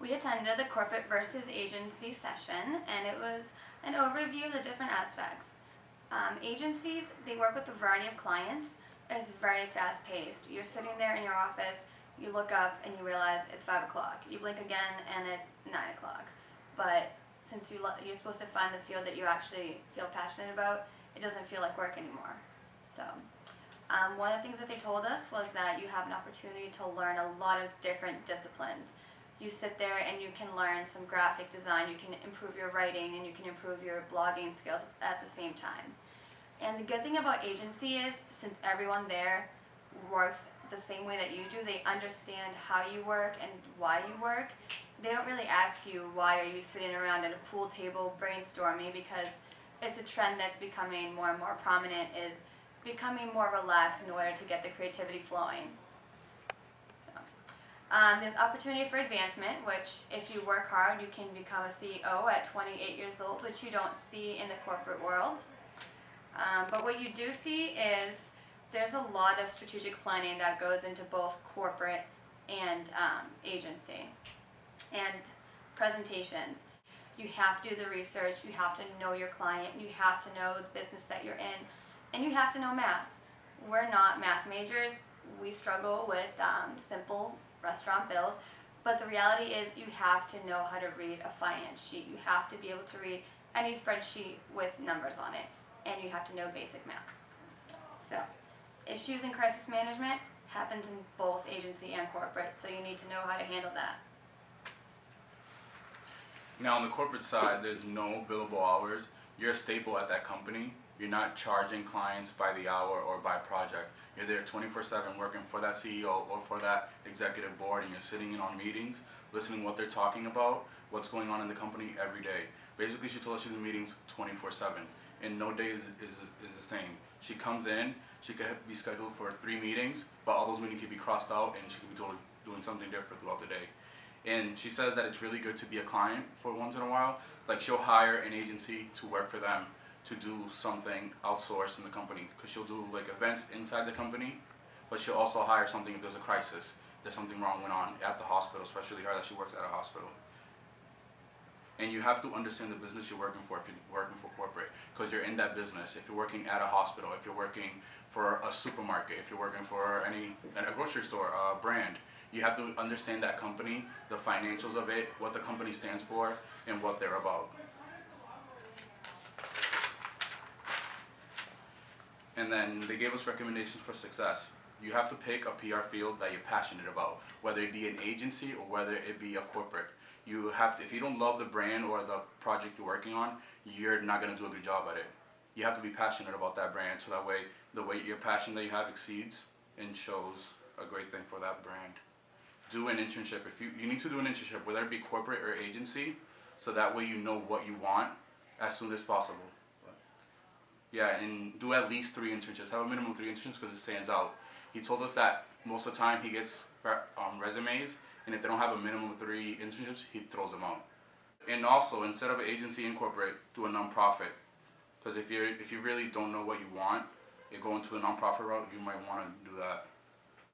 We attended the corporate versus agency session, and it was an overview of the different aspects. Agencies, they work with a variety of clients. It's very fast paced. You're sitting there in your office, you look up and you realize it's 5 o'clock. You blink again and it's 9 o'clock. But since you're supposed to find the field that you actually feel passionate about, it doesn't feel like work anymore. So one of the things that they told us was that you have an opportunity to learn a lot of different disciplines. You sit there and you can learn some graphic design, you can improve your writing, and you can improve your blogging skills at the same time. And the good thing about agency is, since everyone there works the same way that you do, they understand how you work and why you work. They don't really ask you, why are you sitting around at a pool table brainstorming, because it's a trend that's becoming more and more prominent, is becoming more relaxed in order to get the creativity flowing. There's opportunity for advancement, which if you work hard, you can become a CEO at 28 years old, which you don't see in the corporate world. But what you do see is there's a lot of strategic planning that goes into both corporate and agency. And presentations. You have to do the research, you have to know your client, you have to know the business that you're in, and you have to know math. We're not math majors. We struggle with simple restaurant bills, but the reality is you have to know how to read a finance sheet. You have to be able to read any spreadsheet with numbers on it, and you have to know basic math. So, issues in crisis management happens in both agency and corporate, so you need to know how to handle that. Now on the corporate side, there's no billable hours. You're a staple at that company. You're not charging clients by the hour or by project. You're there 24/7 working for that CEO or for that executive board, and you're sitting in on meetings, listening to what they're talking about, what's going on in the company every day. Basically, she told us she's in meetings 24/7, and no day is the same. She comes in, she could be scheduled for 3 meetings, but all those meetings could be crossed out, and she could be totally doing something different throughout the day. And she says that it's really good to be a client for once in a while. Like, she'll hire an agency to work for them to do something outsourced in the company, because she'll do like events inside the company, but she'll also hire something if there's a crisis, there's something wrong going on at the hospital, especially her that she works at a hospital. And you have to understand the business you're working for if you're working for corporate, because you're in that business. If you're working at a hospital, if you're working for a supermarket, if you're working for a grocery store, a brand, you have to understand that company, the financials of it, what the company stands for, and what they're about. And then they gave us recommendations for success. You have to pick a PR field that you're passionate about, whether it be an agency or whether it be a corporate. You have to, if you don't love the brand or the project you're working on, you're not going to do a good job at it. You have to be passionate about that brand, so that way the way your passion that you have exceeds and shows a great thing for that brand. Do an internship. If you need to do an internship, whether it be corporate or agency, so that way you know what you want as soon as possible. Yeah, and do at least 3 internships. Have a minimum of 3 internships because it stands out. He told us that most of the time he gets resumes, and if they don't have a minimum of 3 internships, he throws them out. And also, instead of agency and corporate, do a nonprofit. Because if you really don't know what you want, you go into a nonprofit route, you might want to do that.